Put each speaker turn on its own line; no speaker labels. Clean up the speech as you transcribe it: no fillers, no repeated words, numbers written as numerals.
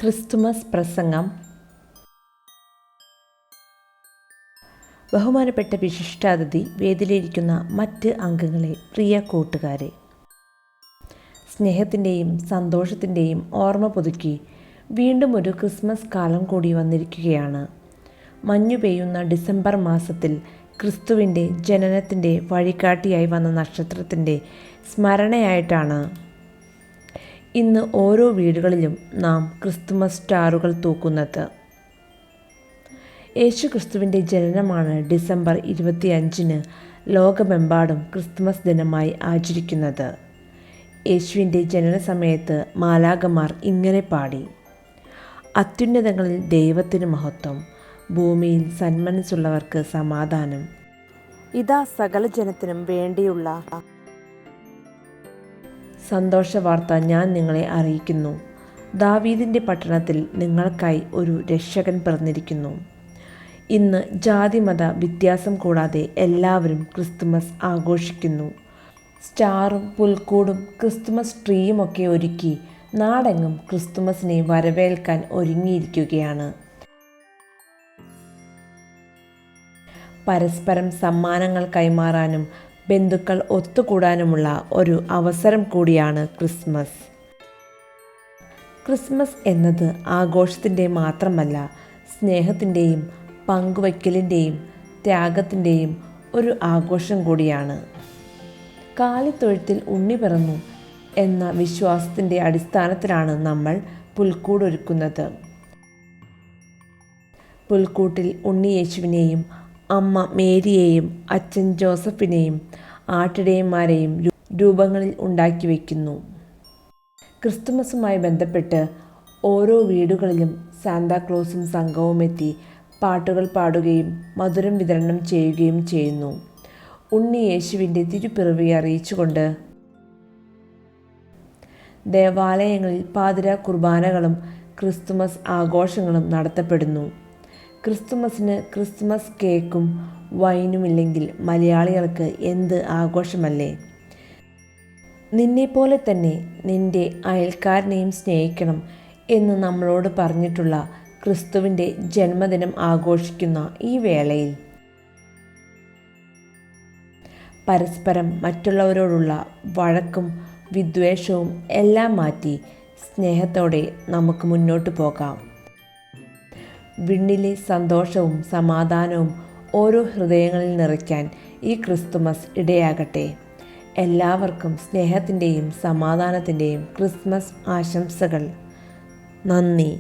Christmas പ്രസംഗം. ബഹുമാനപ്പെട്ട വിശിഷ്ടാതിഥി, വേദിയിലിരിക്കുന്ന മറ്റ് അംഗങ്ങളെ, പ്രിയ കൂട്ടുകാരെ, സ്നേഹത്തിൻ്റെയും സന്തോഷത്തിൻ്റെയും ഓർമ്മ പുതുക്കി വീണ്ടും ഒരു ക്രിസ്മസ് കാലം കൂടി വന്നിരിക്കുകയാണ്. മഞ്ഞു പെയ്യുന്ന ഡിസംബർ മാസത്തിൽ ക്രിസ്തുവിൻ്റെ ജനനത്തിൻ്റെ വഴികാട്ടിയായി വന്ന നക്ഷത്രത്തിൻ്റെ സ്മരണയായിട്ടാണ് ഇന്ന് ഓരോ വീടുകളിലും നാം ക്രിസ്തുമസ് സ്റ്റാറുകൾ തൂക്കുന്നത്. യേശു ക്രിസ്തുവിൻ്റെ ജനനമാണ് ഡിസംബർ 25 ലോകമെമ്പാടും ക്രിസ്തുമസ് ദിനമായി ആചരിക്കുന്നത്. യേശുവിൻ്റെ ജനന സമയത്ത് മാലാഖമാർ ഇങ്ങനെ പാടി: അത്യുന്നതങ്ങളിൽ ദൈവത്തിന് മഹത്വം, ഭൂമിയിൽ സന്മനസ്സുള്ളവർക്ക് സമാധാനം. ഇതാ സകല ജനത്തിനും വേണ്ടിയുള്ള സന്തോഷ വാർത്ത ഞാൻ നിങ്ങളെ അറിയിക്കുന്നു. ദാവീദിൻ്റെ പട്ടണത്തിൽ നിങ്ങൾക്കായി ഒരു രക്ഷകൻ പിറന്നിരിക്കുന്നു. ഇന്ന് ജാതിമത വ്യത്യാസം കൂടാതെ എല്ലാവരും ക്രിസ്തുമസ് ആഘോഷിക്കുന്നു. സ്റ്റാറും പുൽക്കൂടും ക്രിസ്തുമസ് ട്രീയുമൊക്കെ ഒരുക്കി നാടെങ്ങും ക്രിസ്തുമസിനെ വരവേൽക്കാൻ ഒരുങ്ങിയിരിക്കുകയാണ്. പരസ്പരം സമ്മാനങ്ങൾ കൈമാറാനും ബന്ധുക്കൾ ഒത്തുകൂടാനുമുള്ള ഒരു അവസരം കൂടിയാണ് ക്രിസ്മസ്. ക്രിസ്മസ് എന്നത് ആഘോഷത്തിൻ്റെ മാത്രമല്ല, സ്നേഹത്തിൻ്റെയും പങ്കുവയ്ക്കലിൻ്റെയും ത്യാഗത്തിൻ്റെയും ഒരു ആഘോഷം കൂടിയാണ്. കാലിത്തൊഴുത്തിൽ ഉണ്ണി പിറന്നു എന്ന വിശ്വാസത്തിൻ്റെ അടിസ്ഥാനത്തിലാണ് നമ്മൾ പുൽക്കൂടൊരുക്കുന്നത്. പുൽക്കൂട്ടിൽ ഉണ്ണി യേശുവിനെയും അമ്മ മേരിയെയും അച്ഛൻ ജോസഫിനെയും ആട്ടിടയന്മാരെയും രൂപങ്ങളിൽ ഉണ്ടാക്കി വയ്ക്കുന്നു. ക്രിസ്തുമസുമായി ബന്ധപ്പെട്ട് ഓരോ വീടുകളിലും സാന്താക്ലോസും സംഘവും എത്തി പാട്ടുകൾ പാടുകയും മധുരം വിതരണം ചെയ്യുകയും ചെയ്യുന്നു. ഉണ്ണി യേശുവിൻ്റെ തിരുപ്പിറവി അറിയിച്ചുകൊണ്ട് ദേവാലയങ്ങളിൽ പാതിരാ കുർബാനകളും ക്രിസ്തുമസ് ആഘോഷങ്ങളും നടത്തപ്പെടുന്നു. ക്രിസ്തുമസിന് ക്രിസ്മസ് കേക്കും വൈനുമില്ലെങ്കിൽ മലയാളികൾക്ക് എന്ത് ആഘോഷമല്ലേ? നിന്നെപ്പോലെ തന്നെ നിൻ്റെ അയൽക്കാരനെയും സ്നേഹിക്കണം എന്ന് നമ്മളോട് പറഞ്ഞിട്ടുള്ള ക്രിസ്തുവിൻ്റെ ജന്മദിനം ആഘോഷിക്കുന്ന ഈ വേളയിൽ പരസ്പരം മറ്റുള്ളവരോടുള്ള വഴക്കും വിദ്വേഷവും എല്ലാം മാറ്റി സ്നേഹത്തോടെ നമുക്ക് മുന്നോട്ട് പോകാം. വിണ്ണിലെ സന്തോഷവും സമാധാനവും ഓരോ ഹൃദയങ്ങളിൽ നിറയ്ക്കാൻ ഈ ക്രിസ്തുമസ് ഇടയാകട്ടെ. എല്ലാവർക്കും സ്നേഹത്തിൻ്റെയും സമാധാനത്തിൻ്റെയും ക്രിസ്മസ് ആശംസകൾ. നന്ദി.